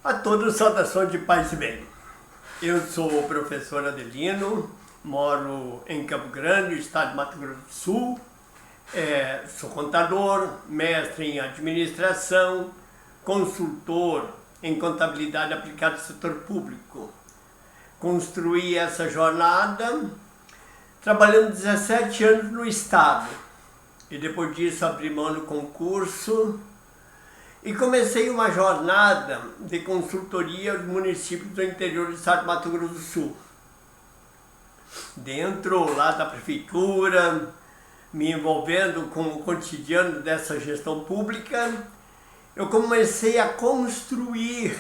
A todos, saudações de paz e bem. Eu sou o professor Adelino, moro em Campo Grande, estado de Mato Grosso do Sul. Sou contador, mestre em administração, consultor em contabilidade aplicada ao setor público. Construí essa jornada trabalhando 17 anos no estado e depois disso abri mão do concurso e comecei uma jornada de consultoria aos municípios do interior do estado de Mato Grosso do Sul. Dentro lá da prefeitura, me envolvendo com o cotidiano dessa gestão pública, eu comecei a construir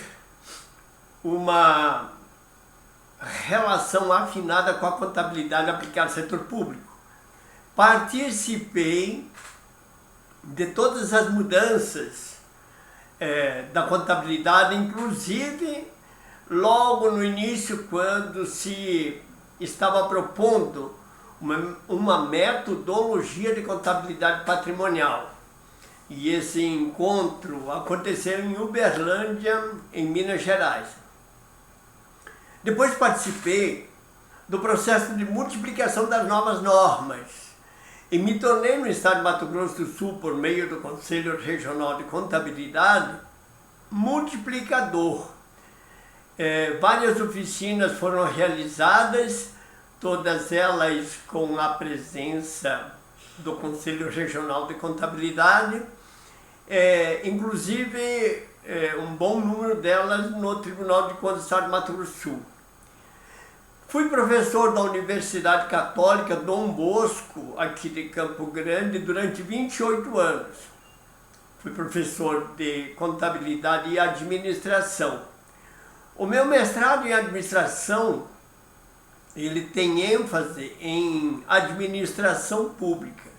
uma relação afinada com a contabilidade aplicada ao setor público. Participei de todas as mudanças da contabilidade, inclusive logo no início, quando se estava propondo uma metodologia de contabilidade patrimonial. E esse encontro aconteceu em Uberlândia, em Minas Gerais. Depois participei do processo de multiplicação das novas normas e me tornei no estado de Mato Grosso do Sul, por meio do Conselho Regional de Contabilidade, multiplicador. Várias oficinas foram realizadas, todas elas com a presença do Conselho Regional de Contabilidade, inclusive um bom número delas no Tribunal de Contas do Estado de Mato Grosso do Sul. Fui professor da Universidade Católica Dom Bosco, aqui de Campo Grande, durante 28 anos. Fui professor de contabilidade e administração. O meu mestrado em administração, ele tem ênfase em administração pública.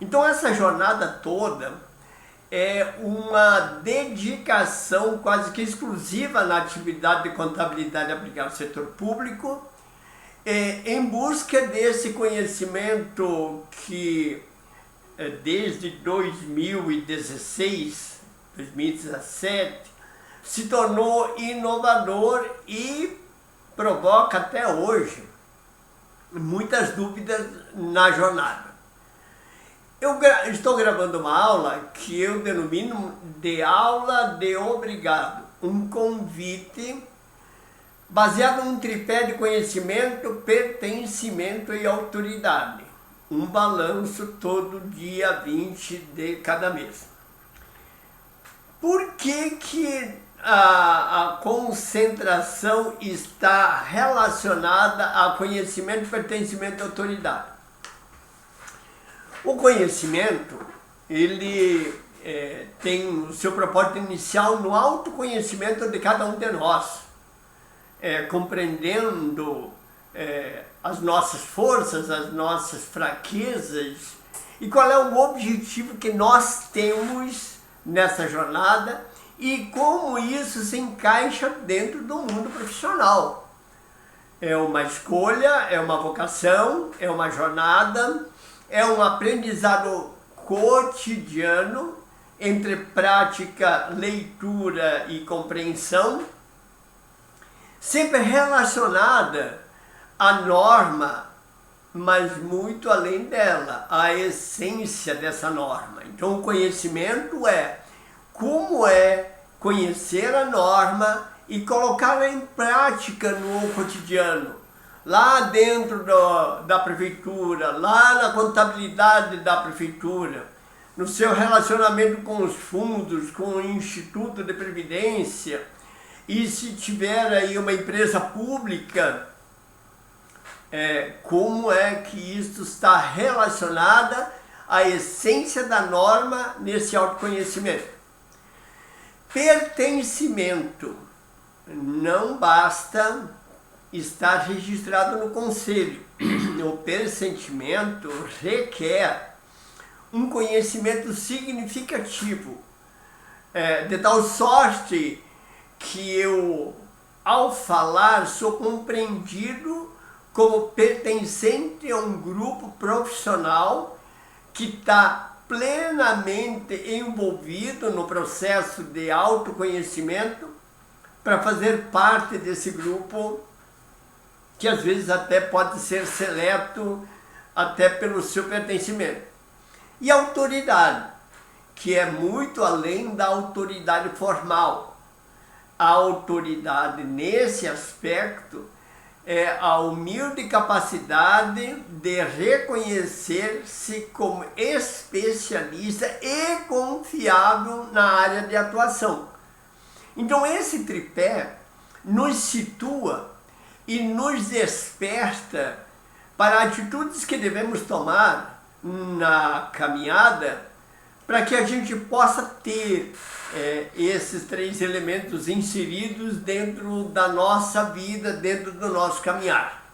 Então essa jornada toda é uma dedicação quase que exclusiva na atividade de contabilidade aplicada ao setor público, em busca desse conhecimento que desde 2016, 2017, se tornou inovador e provoca até hoje muitas dúvidas na jornada. Eu estou gravando uma aula que eu denomino de aula de obrigado, um convite baseado num tripé de conhecimento, pertencimento e autoridade. Um balanço todo dia 20 de cada mês. Por que a concentração está relacionada a conhecimento, pertencimento e autoridade? O conhecimento, ele tem o seu propósito inicial no autoconhecimento de cada um de nós, compreendendo as nossas forças, as nossas fraquezas e qual é o objetivo que nós temos nessa jornada e como isso se encaixa dentro do mundo profissional. É uma escolha, é uma vocação, é uma jornada, é um aprendizado cotidiano entre prática, leitura e compreensão, sempre relacionada à norma, mas muito além dela, à essência dessa norma. Então o conhecimento é como conhecer a norma e colocá-la em prática no cotidiano, lá dentro da prefeitura, lá na contabilidade da prefeitura, no seu relacionamento com os fundos, com o Instituto de Previdência, e se tiver aí uma empresa pública, como é que isso está relacionada à essência da norma nesse autoconhecimento. Pertencimento. Não basta estar registrado no conselho. O pertencimento requer um conhecimento significativo, de tal sorte que eu, ao falar, sou compreendido como pertencente a um grupo profissional que está plenamente envolvido no processo de autoconhecimento para fazer parte desse grupo, que às vezes até pode ser seleto até pelo seu pertencimento. E a autoridade, que é muito além da autoridade formal. A autoridade nesse aspecto é a humilde capacidade de reconhecer-se como especialista e confiável na área de atuação. Então esse tripé nos situa e nos desperta para atitudes que devemos tomar na caminhada para que a gente possa ter esses três elementos inseridos dentro da nossa vida, dentro do nosso caminhar.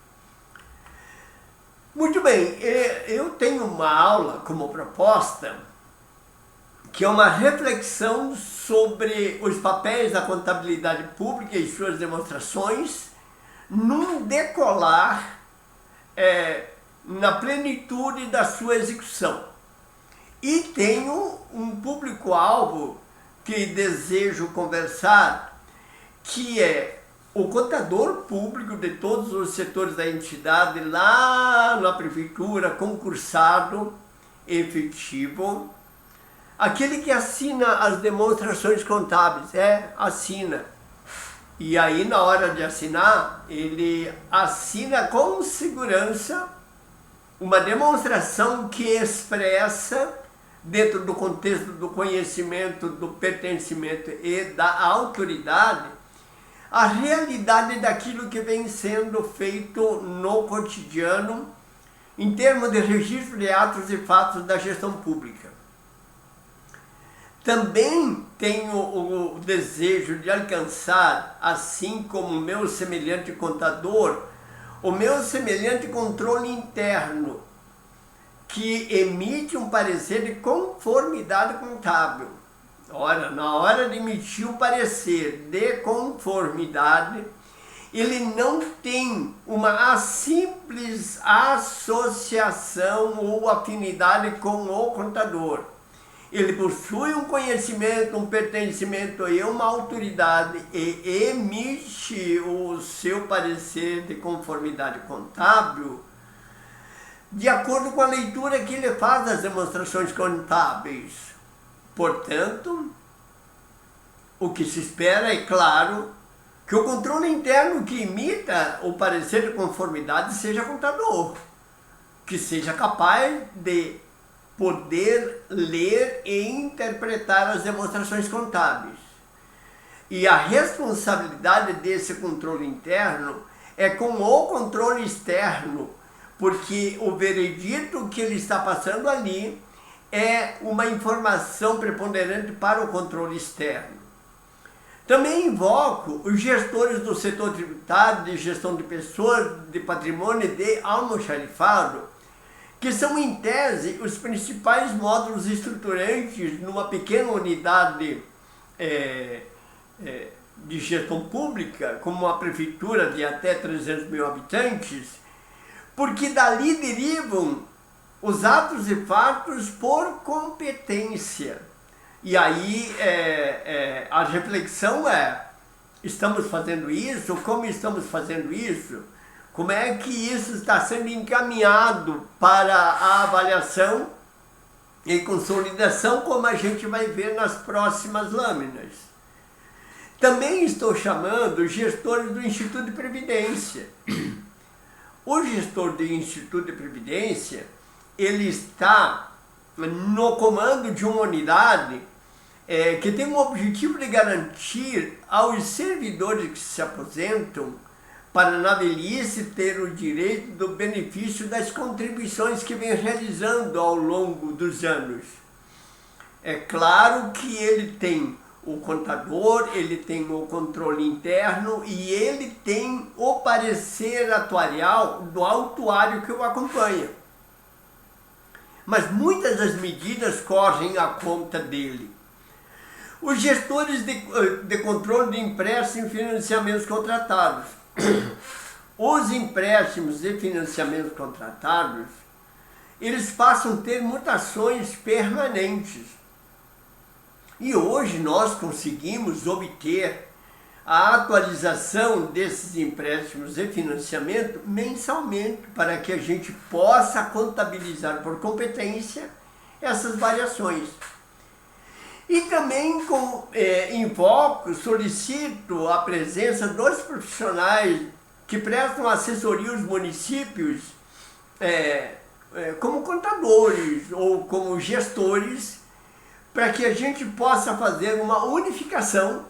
Muito bem, eu tenho uma aula como proposta que é uma reflexão sobre os papéis da contabilidade pública e suas demonstrações num decolar na plenitude da sua execução. E tenho um público-alvo que desejo conversar, que é o contador público de todos os setores da entidade lá na prefeitura, concursado, efetivo, aquele que assina as demonstrações contábeis, assina. E aí na hora de assinar, ele assina com segurança uma demonstração que expressa, dentro do contexto do conhecimento, do pertencimento e da autoridade, a realidade daquilo que vem sendo feito no cotidiano em termos de registro de atos e fatos da gestão pública. Também tenho o desejo de alcançar, assim como o meu semelhante contador, o meu semelhante controle interno, que emite um parecer de conformidade contábil. Ora, na hora de emitir o parecer de conformidade, ele não tem uma simples associação ou afinidade com o contador. Ele possui um conhecimento, um pertencimento e uma autoridade e emite o seu parecer de conformidade contábil de acordo com a leitura que ele faz das demonstrações contábeis. Portanto, o que se espera é, claro, que o controle interno que imita o parecer de conformidade seja contador, que seja capaz de poder ler e interpretar as demonstrações contábeis. E a responsabilidade desse controle interno é com o controle externo, porque o veredito que ele está passando ali é uma informação preponderante para o controle externo. Também invoco os gestores do setor tributário, de gestão de pessoas, de patrimônio e de almoxarifado, que são, em tese, os principais módulos estruturantes numa pequena unidade de gestão pública, como uma prefeitura de até 300 mil habitantes, porque dali derivam os atos e fatos por competência. E aí a reflexão estamos fazendo isso? Como estamos fazendo isso? Como é que isso está sendo encaminhado para a avaliação e consolidação, como a gente vai ver nas próximas lâminas? Também estou chamando os gestores do Instituto de Previdência. O gestor do Instituto de Previdência, ele está no comando de uma unidade que tem o objetivo de garantir aos servidores que se aposentam para na velhice ter o direito do benefício das contribuições que vem realizando ao longo dos anos. É claro que ele tem o contador, ele tem o controle interno e ele tem o parecer atuarial do autuário que o acompanha. Mas muitas das medidas correm à conta dele. Os gestores de controle de empréstimos e financiamentos contratados. Os empréstimos e financiamentos contratados, eles passam a ter mutações permanentes. E hoje nós conseguimos obter a atualização desses empréstimos e financiamento mensalmente, para que a gente possa contabilizar por competência essas variações. E também invoco, solicito a presença dos profissionais que prestam assessoria aos municípios, como contadores ou como gestores, para que a gente possa fazer uma unificação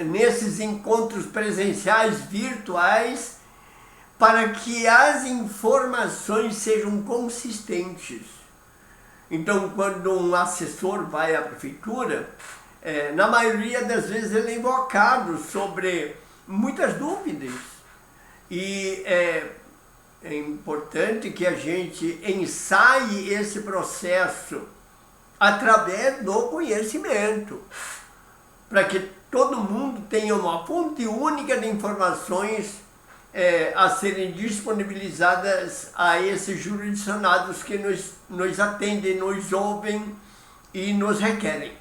nesses encontros presenciais, virtuais, para que as informações sejam consistentes. Então, quando um assessor vai à prefeitura, na maioria das vezes ele é invocado sobre muitas dúvidas. E é importante que a gente ensaie esse processo através do conhecimento, para que todo mundo tenha uma fonte única de informações a serem disponibilizadas a esses jurisdicionados que nos atendem, nos ouvem e nos requerem.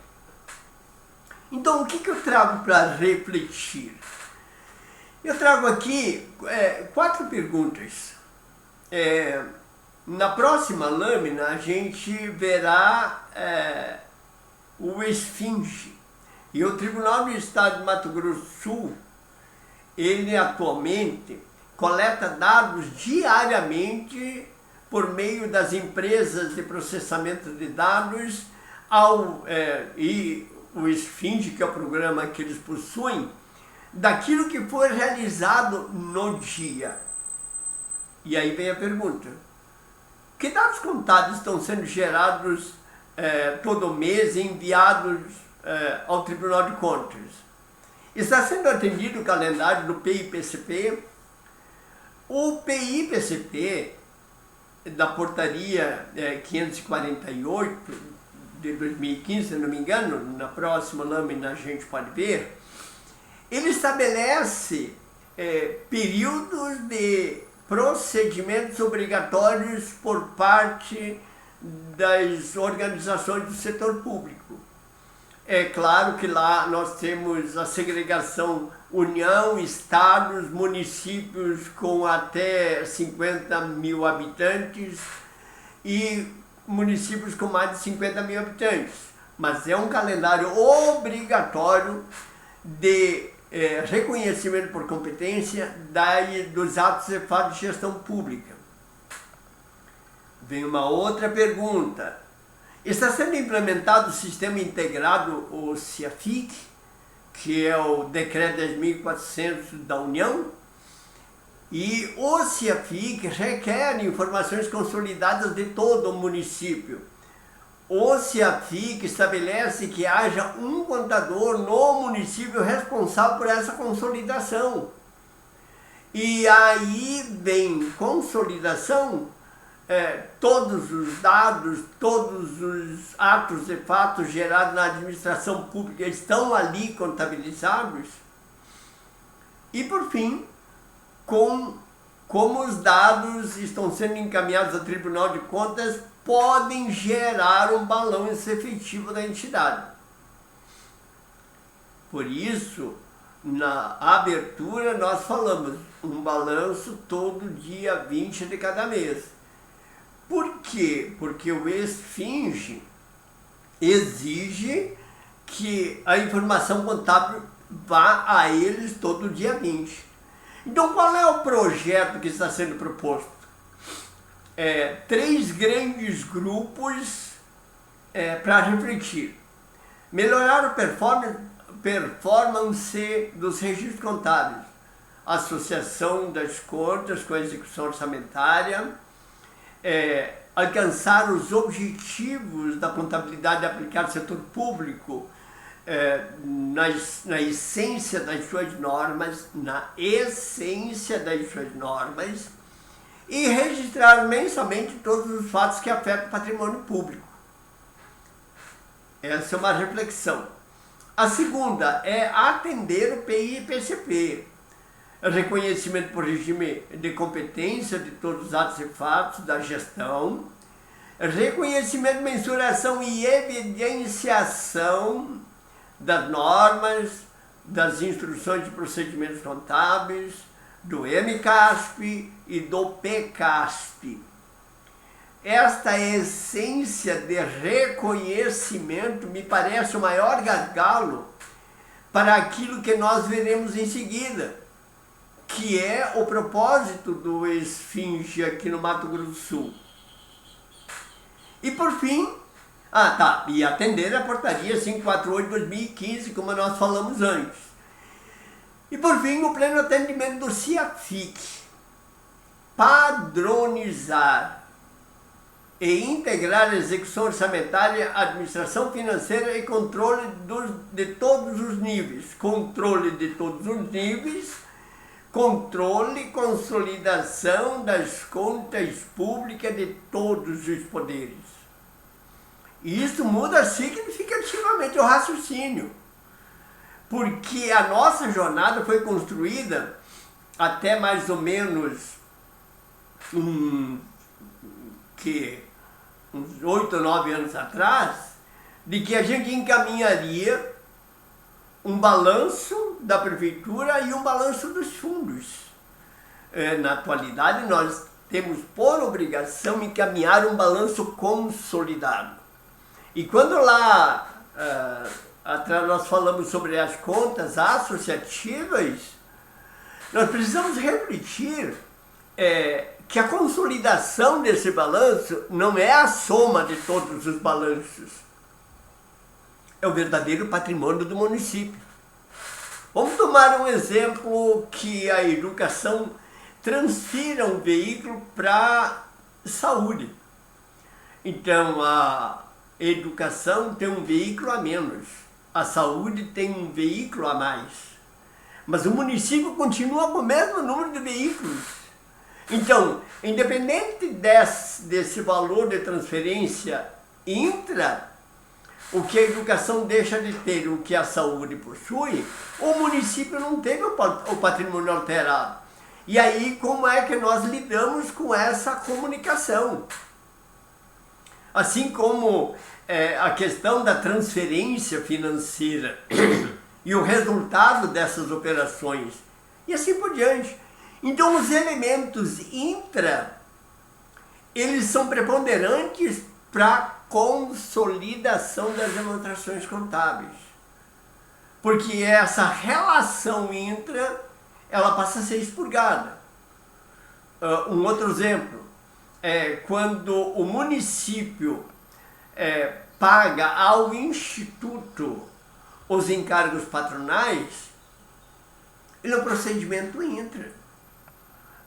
Então, o que eu trago para refletir? Eu trago aqui 4 perguntas. Na próxima lâmina, a gente verá o esfinge. E o Tribunal do Estado de Mato Grosso do Sul, ele atualmente coleta dados diariamente por meio das empresas de processamento de dados e o esfinge, que é o programa que eles possuem, daquilo que foi realizado no dia. E aí vem a pergunta: que dados contábeis estão sendo gerados todo mês e enviados ao Tribunal de Contas? Está sendo atendido o calendário do PI-PCP? O PI-PCP, da portaria 548 de 2015, se não me engano, na próxima lâmina a gente pode ver, ele estabelece períodos de procedimentos obrigatórios por parte das organizações do setor público. É claro que lá nós temos a segregação União, estados, municípios com até 50 mil habitantes e municípios com mais de 50 mil habitantes. Mas é um calendário obrigatório de reconhecimento por competência dos atos e fatos de gestão pública. Vem uma outra pergunta. Está sendo implementado o Sistema Integrado, o CIAFIC, que é o Decreto 10.400 da União, e o CIAFIC requer informações consolidadas de todo o município. O CIAFIC estabelece que haja um contador no município responsável por essa consolidação. E aí vem consolidação, todos os dados, todos os atos e fatos gerados na administração pública estão ali contabilizados. E por fim, como os dados estão sendo encaminhados ao Tribunal de Contas, podem gerar um balanço efetivo da entidade. Por isso, na abertura nós falamos um balanço todo dia 20 de cada mês. Por quê? Porque o esfinge exige que a informação contábil vá a eles todo dia 20. Então, qual é o projeto que está sendo proposto? 3 grandes grupos para refletir. Melhorar a performance dos registros contábeis, associação das contas com a execução orçamentária, alcançar os objetivos da contabilidade aplicada ao setor público na essência das suas normas, e registrar mensalmente todos os fatos que afetam o patrimônio público. Essa é uma reflexão. A segunda é atender o PI e PCP, reconhecimento por regime de competência de todos os atos e fatos da gestão, reconhecimento, mensuração e evidenciação das normas, das instruções de procedimentos contábeis, do MCASP e do PCASP. Esta essência de reconhecimento me parece o maior gargalo para aquilo que nós veremos em seguida, que é o propósito do Esfinge aqui no Mato Grosso do Sul. E por fim, e atender a portaria 548/2015, como nós falamos antes. E por fim, o pleno atendimento do CIAFIC. Padronizar e integrar a execução orçamentária, administração financeira e controle de todos os níveis. Controle de todos os níveis, controle e consolidação das contas públicas de todos os poderes. E isso muda significativamente o raciocínio, porque a nossa jornada foi construída até mais ou menos uns 8 ou 9 anos atrás, de que a gente encaminharia um balanço da prefeitura e um balanço dos fundos. Na atualidade, nós temos por obrigação encaminhar um balanço consolidado. E quando lá atrás nós falamos sobre as contas associativas, nós precisamos refletir que a consolidação desse balanço não é a soma de todos os balanços. É o verdadeiro patrimônio do município. Vamos tomar um exemplo que a educação transfira um veículo para saúde. Então, a educação tem um veículo a menos, a saúde tem um veículo a mais. Mas o município continua com o mesmo número de veículos. Então, independente desse valor de transferência intra, o que a educação deixa de ter, o que a saúde possui, o município não teve o patrimônio alterado. E aí, como é que nós lidamos com essa comunicação? Assim como a questão da transferência financeira e o resultado dessas operações, e assim por diante. Então, os elementos intra, eles são preponderantes para a consolidação das demonstrações contábeis. Porque essa relação intra, ela passa a ser expurgada. Um outro exemplo é quando o município paga ao Instituto os encargos patronais, ele é um procedimento intra.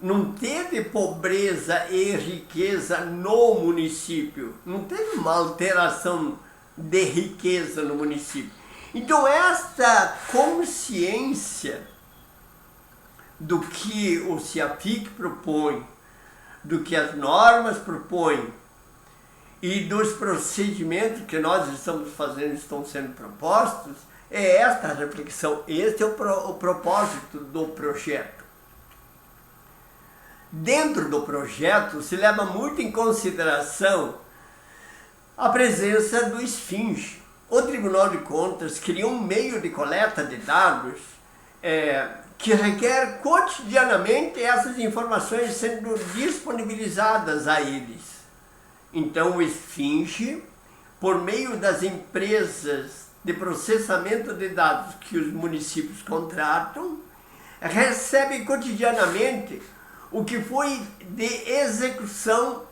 Não teve pobreza e riqueza no município, não teve uma alteração de riqueza no município. Então, essa consciência do que o CIAFIC propõe, do que as normas propõem e dos procedimentos que nós estamos fazendo, estão sendo propostos, é esta a reflexão, este é o propósito do projeto. Dentro do projeto se leva muito em consideração a presença do Esfinge. O Tribunal de Contas cria um meio de coleta de dados que requer cotidianamente essas informações sendo disponibilizadas a eles. Então o Esfinge, por meio das empresas de processamento de dados que os municípios contratam, recebe cotidianamente o que foi de execução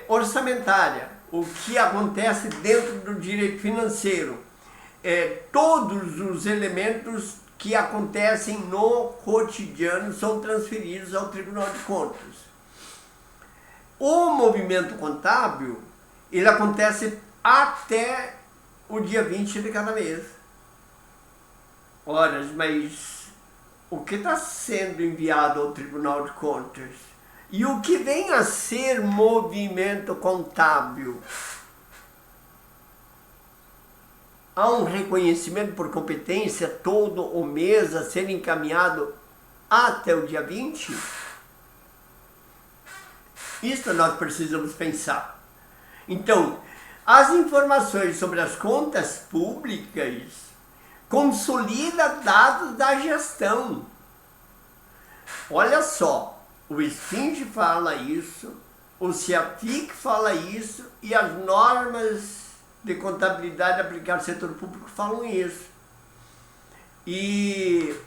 orçamentária, o que acontece dentro do direito financeiro, todos os elementos que acontecem no cotidiano são transferidos ao Tribunal de Contas. O movimento contábil, ele acontece até o dia 20 de cada mês. Ora, mas o que está sendo enviado ao Tribunal de Contas e o que vem a ser movimento contábil? Há um reconhecimento por competência todo o mês a ser encaminhado até o dia 20? Isso nós precisamos pensar. Então, as informações sobre as contas públicas consolida dados da gestão. Olha só, o SFING fala isso, o CIAFIC fala isso e as normas de contabilidade aplicada ao setor público falam isso. E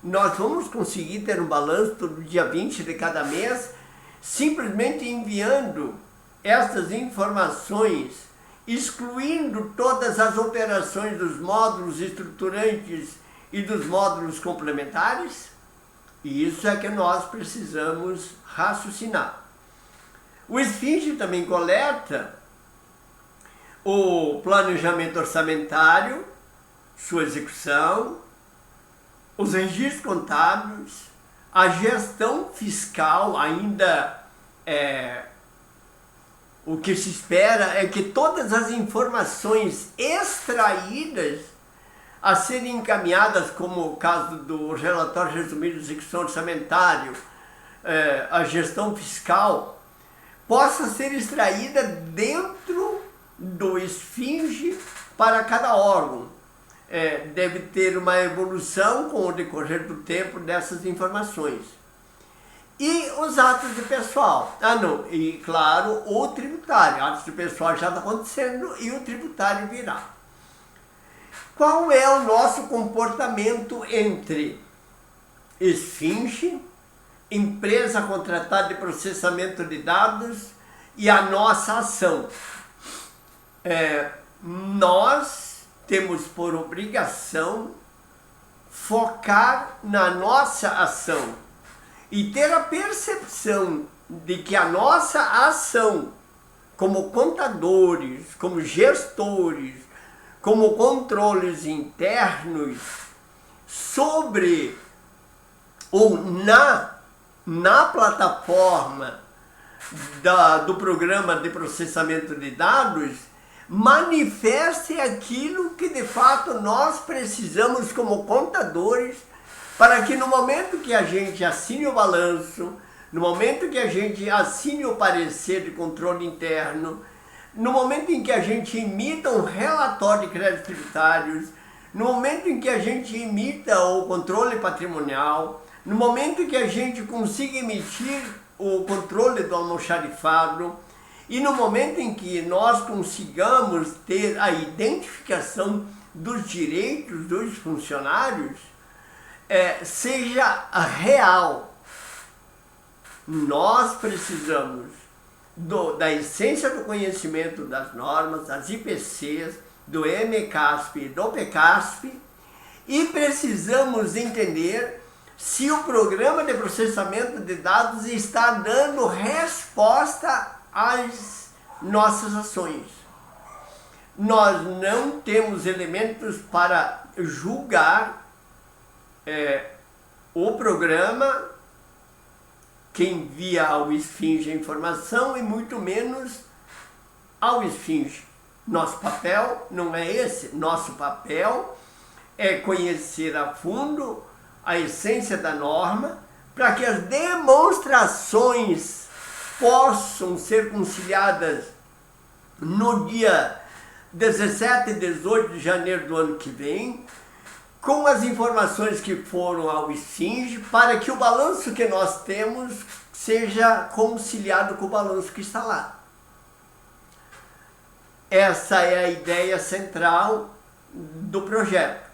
nós vamos conseguir ter um balanço todo dia 20 de cada mês, simplesmente enviando essas informações, excluindo todas as operações dos módulos estruturantes e dos módulos complementares? E isso é que nós precisamos raciocinar. O SFING também coleta o planejamento orçamentário, sua execução, os registros contábeis, a gestão fiscal. Ainda o que se espera é que todas as informações extraídas a serem encaminhadas, como o caso do relatório resumido de execução orçamentário, a gestão fiscal, possa ser extraída dentro do SFING para cada órgão. Deve ter uma evolução com o decorrer do tempo dessas informações. E os atos de pessoal? E claro, o tributário. Atos de pessoal já está acontecendo e o tributário virá. Qual é o nosso comportamento entre SFING, empresa contratada de processamento de dados, e a nossa ação? Nós temos por obrigação focar na nossa ação e ter a percepção de que a nossa ação, como contadores, como gestores, como controles internos, sobre ou na plataforma do programa de processamento de dados, manifeste aquilo que de fato nós precisamos como contadores, para que no momento que a gente assine o balanço, no momento que a gente assine o parecer de controle interno, no momento em que a gente emita um relatório de créditos tributários, no momento em que a gente emita o controle patrimonial, no momento em que a gente consiga emitir o controle do almoxarifado, e no momento em que nós consigamos ter a identificação dos direitos dos funcionários, seja real. Nós precisamos da essência do conhecimento das normas, das IPCs, do MCASP e do PCASP, e precisamos entender se o programa de processamento de dados está dando resposta às nossas ações. Nós não temos elementos para julgar o programa que envia ao SFING a informação e muito menos ao SFING. Nosso papel não é esse. Nosso papel é conhecer a fundo a essência da norma para que as demonstrações possam ser conciliadas no dia 17 e 18 de janeiro do ano que vem, com as informações que foram ao SFING, para que o balanço que nós temos seja conciliado com o balanço que está lá. Essa é a ideia central do projeto.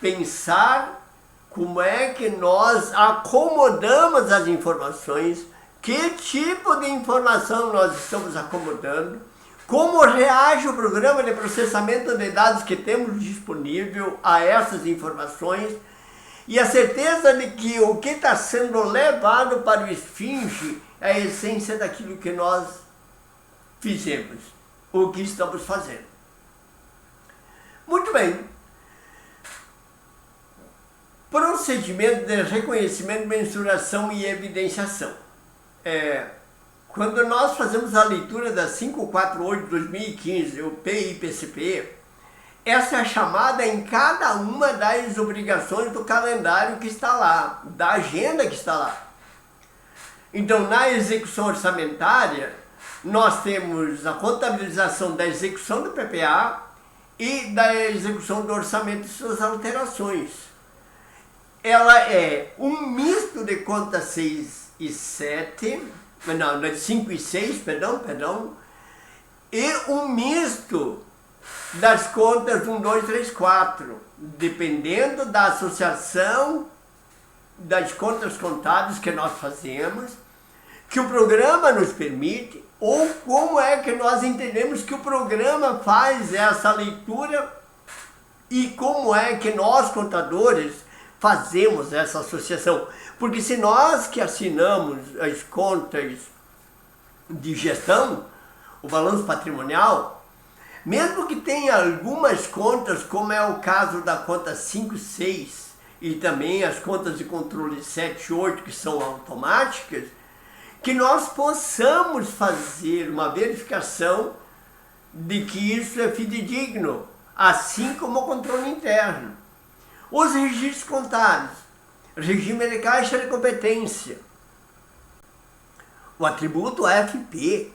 Pensar como é que nós acomodamos as informações, que tipo de informação nós estamos acomodando, como reage o programa de processamento de dados que temos disponível a essas informações, e a certeza de que o que está sendo levado para o SFING é a essência daquilo que nós fizemos, o que estamos fazendo. Muito bem. Procedimento de reconhecimento, mensuração e evidenciação. Quando nós fazemos a leitura da 548 de 2015, o PIPCP, essa é a chamada em cada uma das obrigações do calendário que está lá, da agenda que está lá. Então, na execução orçamentária, nós temos a contabilização da execução do PPA e da execução do orçamento e suas alterações. Ela é um misto de contas 6 e 7, não, de 5 e 6, perdão, e um misto das contas 1, 2, 3, 4, dependendo da associação das contas contábeis que nós fazemos, que o programa nos permite, ou como é que nós entendemos que o programa faz essa leitura e como é que nós, contadores, fazemos essa associação. Porque se nós que assinamos as contas de gestão, o balanço patrimonial, mesmo que tenha algumas contas, como é o caso da conta 5, 6 e também as contas de controle 7 e 8, que são automáticas, que nós possamos fazer uma verificação de que isso é fidedigno, assim como o controle interno. Os registros contábeis, regime de caixa de competência, o atributo FP.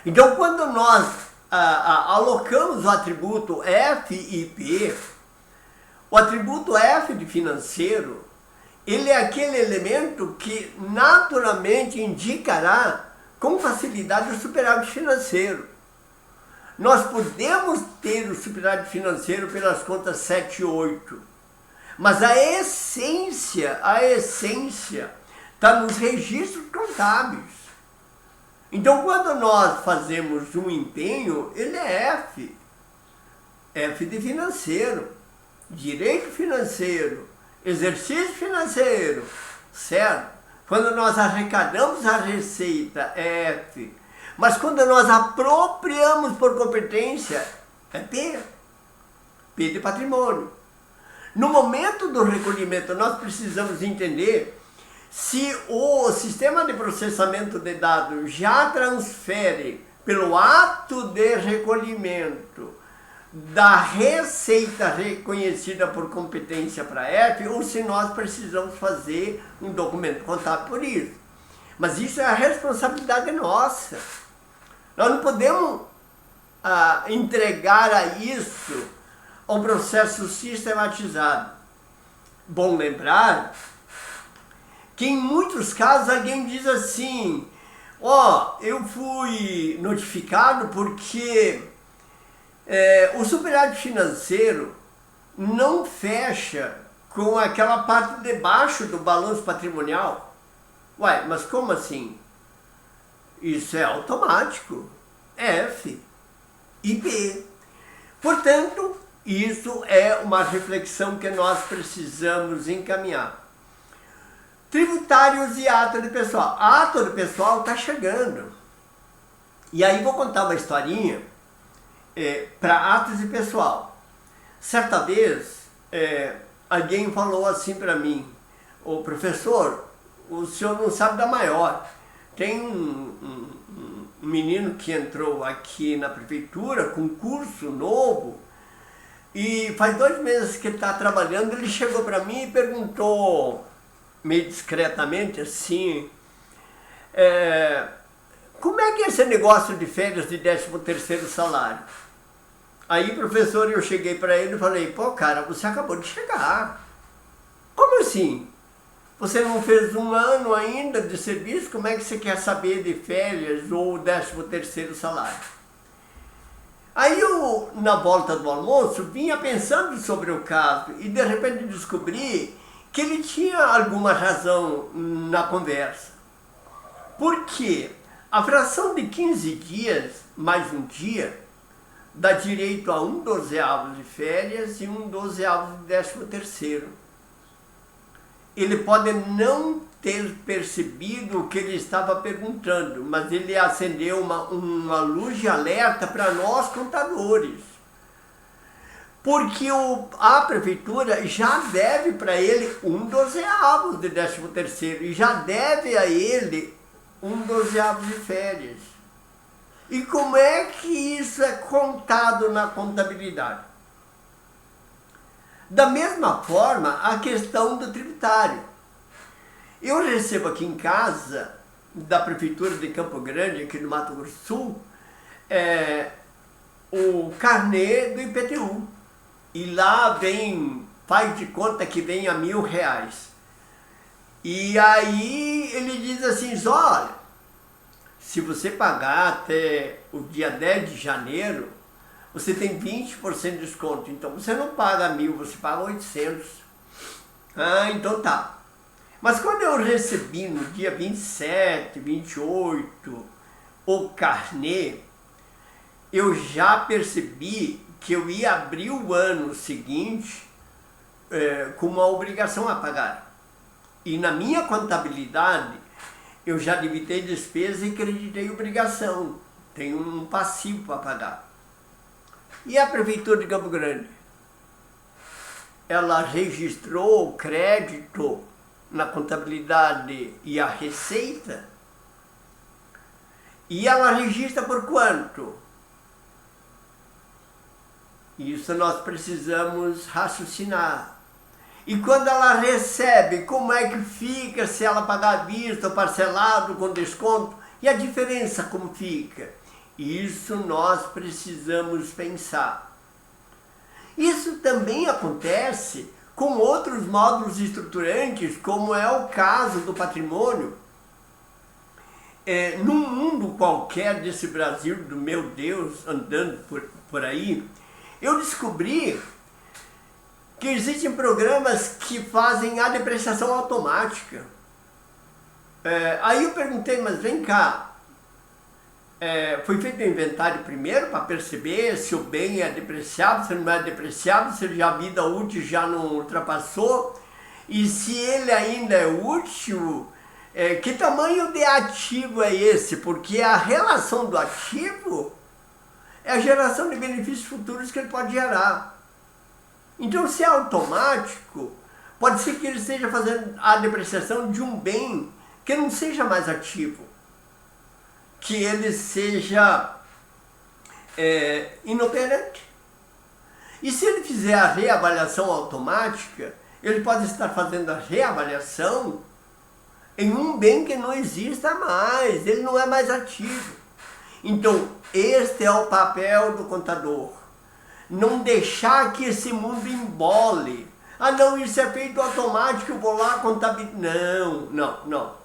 Então, quando nós alocamos o atributo F e P, o atributo F de financeiro, ele é aquele elemento que naturalmente indicará com facilidade o superávit financeiro. Nós podemos ter o superávit financeiro pelas contas 7 e 8, mas a essência está nos registros contábeis. Então, quando nós fazemos um empenho, ele é F de financeiro, direito financeiro, exercício financeiro, certo? Quando nós arrecadamos a receita, é F. Mas quando nós apropriamos por competência, é P. P de patrimônio. No momento do recolhimento, nós precisamos entender se o sistema de processamento de dados já transfere pelo ato de recolhimento da receita reconhecida por competência para F, ou se nós precisamos fazer um documento contábil por isso. Mas isso é a responsabilidade nossa. Nós não podemos entregar a isso a um processo sistematizado. Bom lembrar que em muitos casos alguém diz assim, eu fui notificado porque o superávit financeiro não fecha com aquela parte de baixo do balanço patrimonial. Ué, mas como assim? Isso é automático. F e B. Portanto, isso é uma reflexão que nós precisamos encaminhar. Tributários e ato de pessoal. Ato de pessoal está chegando. E aí vou contar uma historinha para atos de pessoal. Certa vez, alguém falou assim para mim, ô professor, o senhor não sabe da maior. Tem um menino que entrou aqui na prefeitura com curso novo e faz 2 meses que ele está trabalhando. Ele chegou para mim e perguntou, meio discretamente assim, como é que é esse negócio de férias de 13º salário? Aí, professor, eu cheguei para ele e falei, pô, cara, você acabou de chegar. Como assim? Você não fez 1 ano ainda de serviço? Como é que você quer saber de férias ou 13º salário? Aí eu, na volta do almoço, vinha pensando sobre o caso e de repente descobri que ele tinha alguma razão na conversa. Por quê? A fração de 15 dias mais um dia dá direito a 1/12 de férias e 1/12 de 13º. Ele pode não ter percebido o que ele estava perguntando, mas ele acendeu uma luz de alerta para nós contadores. Porque a prefeitura já deve para ele 1/12 de 13º e já deve a ele 1/12 de férias. E como é que isso é contado na contabilidade? Da mesma forma, a questão do tributário. Eu recebo aqui em casa, da Prefeitura de Campo Grande, aqui no Mato Grosso do Sul, o carnê do IPTU. E lá vem, faz de conta que vem a R$1.000. E aí ele diz assim, olha, se você pagar até o dia 10 de janeiro, você tem 20% de desconto. Então você não paga 1.000, você paga 800. Ah, então tá. Mas quando eu recebi no dia 27, 28, o carnê, eu já percebi que eu ia abrir o ano seguinte com uma obrigação a pagar. E na minha contabilidade, eu já debitei despesa e creditei obrigação. Tenho um passivo para pagar. E a Prefeitura de Campo Grande? Ela registrou o crédito na contabilidade e a receita? E ela registra por quanto? Isso nós precisamos raciocinar. E quando ela recebe, como é que fica, se ela pagar à vista, parcelado, com desconto? E a diferença como fica? Isso nós precisamos pensar. Isso também acontece com outros módulos estruturantes, como é o caso do patrimônio. Num mundo qualquer desse Brasil, do meu Deus, andando por aí, eu descobri que existem programas que fazem a depreciação automática. Aí eu perguntei, mas vem cá, foi feito o inventário primeiro para perceber se o bem é depreciável, se não é depreciável, se a vida útil já não ultrapassou, e se ele ainda é útil, que tamanho de ativo é esse? Porque a relação do ativo é a geração de benefícios futuros que ele pode gerar. Então, se é automático, pode ser que ele esteja fazendo a depreciação de um bem que não seja mais ativo, que ele seja inoperante. E se ele fizer a reavaliação automática, ele pode estar fazendo a reavaliação em um bem que não exista mais, ele não é mais ativo. Então, este é o papel do contador. Não deixar que esse mundo embole. Ah não, isso é feito automático, eu vou lá contabilizar. Não.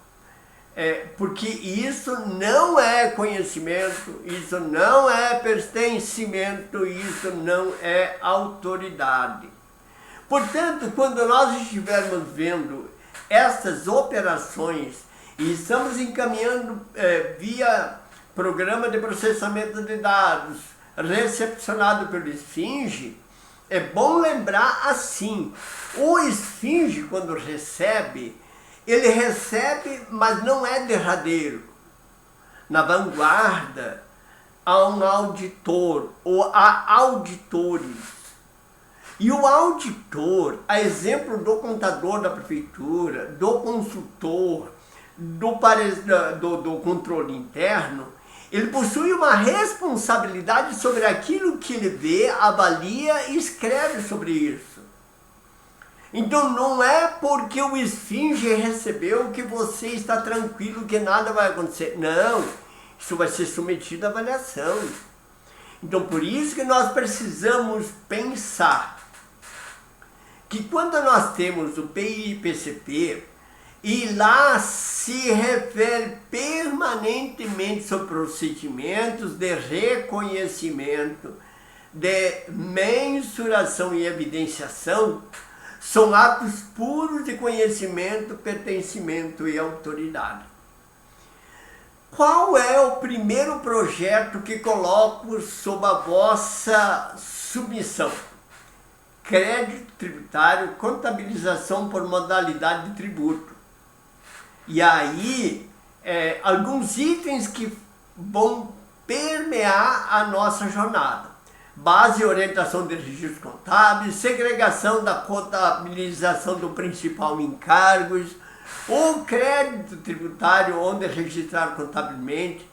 Porque isso não é conhecimento, isso não é pertencimento, isso não é autoridade. Portanto, quando nós estivermos vendo essas operações e estamos encaminhando via programa de processamento de dados recepcionado pelo Esfinge, é bom lembrar assim, o Esfinge quando recebe, ele recebe, mas não é derradeiro. Na vanguarda há um auditor ou há auditores. E o auditor, a exemplo do contador da prefeitura, do consultor, do controle interno, ele possui uma responsabilidade sobre aquilo que ele vê, avalia e escreve sobre isso. Então não é porque o Esfinge recebeu que você está tranquilo que nada vai acontecer. Não, isso vai ser submetido à avaliação. Então por isso que nós precisamos pensar que quando nós temos o PI-PCP, e lá se refere permanentemente sobre procedimentos de reconhecimento, de mensuração e evidenciação, são atos puros de conhecimento, pertencimento e autoridade. Qual é o primeiro projeto que coloco sob a vossa submissão? Crédito tributário, contabilização por modalidade de tributo. E aí, alguns itens que vão permear a nossa jornada. Base e orientação de registros contábeis, segregação da contabilização do principal em encargos, o crédito tributário onde registrar contabilmente,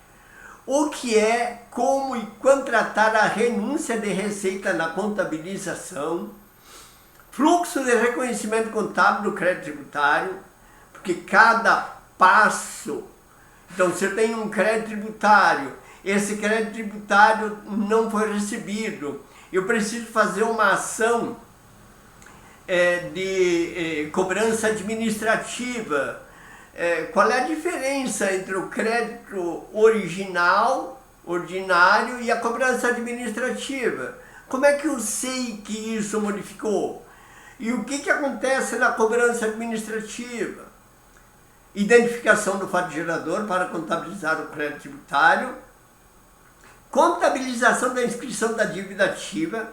o que é, como e quando tratar a renúncia de receita na contabilização, fluxo de reconhecimento contábil do crédito tributário, porque cada passo, então se eu tenho um crédito tributário esse crédito tributário não foi recebido, eu preciso fazer uma ação de cobrança administrativa. Qual é a diferença entre o crédito ordinário e a cobrança administrativa? Como é que eu sei que isso modificou? E o que acontece na cobrança administrativa? Identificação do fato gerador para contabilizar o crédito tributário, contabilização da inscrição da dívida ativa,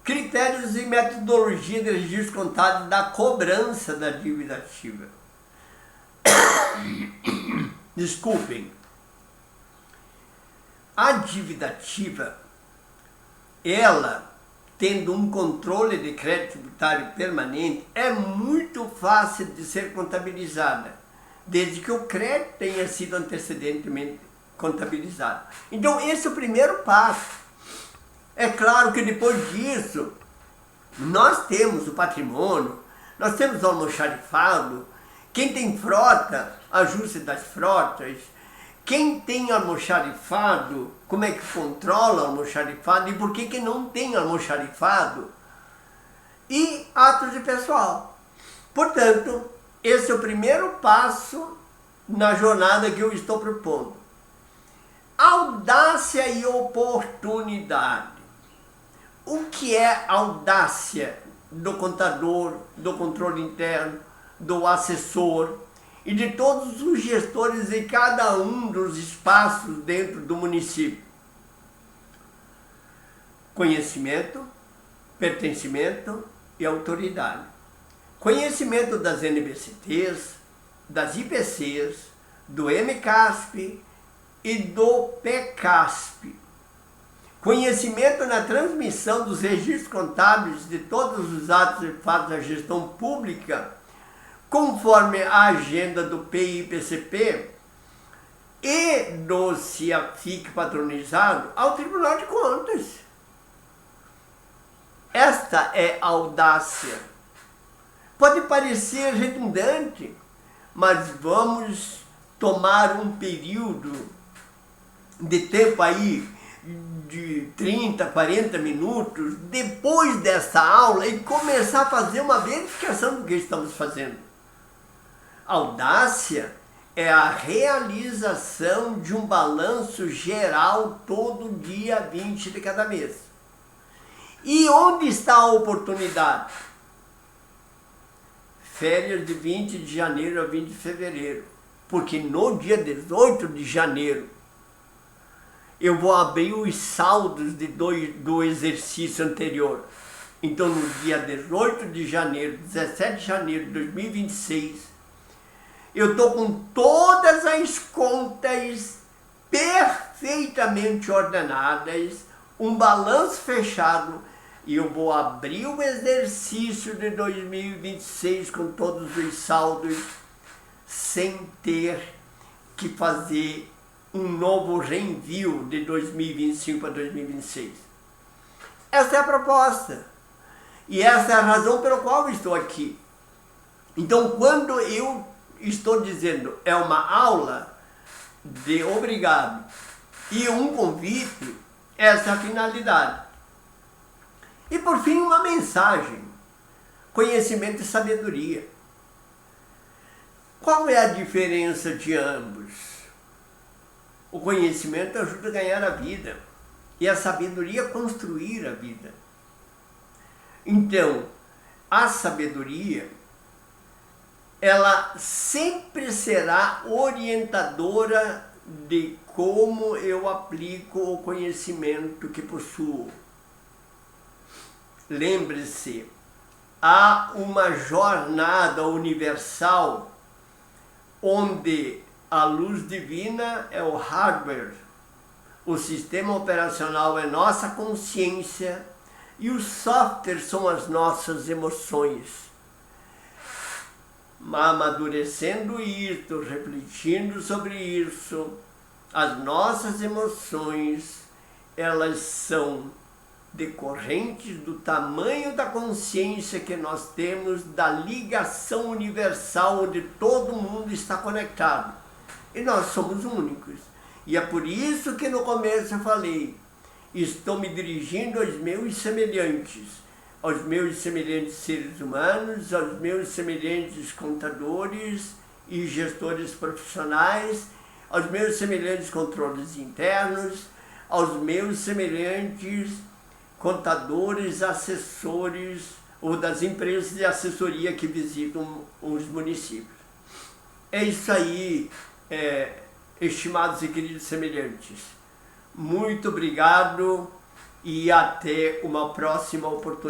critérios e metodologia de registro contábil da cobrança da dívida ativa. Desculpem. A dívida ativa, ela, tendo um controle de crédito tributário permanente, é muito fácil de ser contabilizada, desde que o crédito tenha sido antecedentemente contabilizado. Então, esse é o primeiro passo. É claro que depois disso, nós temos o patrimônio, nós temos o almoxarifado, quem tem frota, ajuste das frotas, quem tem almoxarifado, como é que controla o almoxarifado e por que não tem almoxarifado, e atos de pessoal. Portanto, esse é o primeiro passo na jornada que eu estou propondo. Audácia e oportunidade. O que é audácia do contador, do controle interno, do assessor e de todos os gestores em cada um dos espaços dentro do município? Conhecimento, pertencimento e autoridade. Conhecimento das NBCTs, das IPCs, do MCASP e do PECASP. Conhecimento na transmissão dos registros contábeis de todos os atos e fatos da gestão pública, conforme a agenda do PIPCP e do CIAFIC patronizado ao Tribunal de Contas. Esta é a audácia. Pode parecer redundante, mas vamos tomar um período de tempo aí de 30, 40 minutos depois dessa aula e começar a fazer uma verificação do que estamos fazendo. Audácia é a realização de um balanço geral todo dia 20 de cada mês. E onde está a oportunidade? Férias de 20 de janeiro a 20 de fevereiro. Porque no dia 18 de janeiro eu vou abrir os saldos do exercício anterior. Então, no dia 18 de janeiro, 17 de janeiro de 2026, eu estou com todas as contas perfeitamente ordenadas, um balanço fechado, e eu vou abrir o exercício de 2026 com todos os saldos, sem ter que fazer um novo reenvio de 2025 para 2026. Essa é a proposta. E essa é a razão pela qual eu estou aqui. Então, quando eu estou dizendo é uma aula de obrigado e um convite, essa é a finalidade. E por fim, uma mensagem: conhecimento e sabedoria. Qual é a diferença de ambos? O conhecimento ajuda a ganhar a vida e a sabedoria a construir a vida. Então, a sabedoria, ela sempre será orientadora de como eu aplico o conhecimento que possuo. Lembre-se, há uma jornada universal onde a luz divina é o hardware, o sistema operacional é nossa consciência e os softwares são as nossas emoções. Amadurecendo isso, refletindo sobre isso, as nossas emoções, elas são decorrentes do tamanho da consciência que nós temos, da ligação universal onde todo mundo está conectado. E nós somos únicos. E é por isso que no começo eu falei, estou me dirigindo aos meus semelhantes seres humanos, aos meus semelhantes contadores e gestores profissionais, aos meus semelhantes controles internos, aos meus semelhantes contadores, assessores ou das empresas de assessoria que visitam os municípios. É isso aí, estimados e queridos semelhantes. Muito obrigado e até uma próxima oportunidade.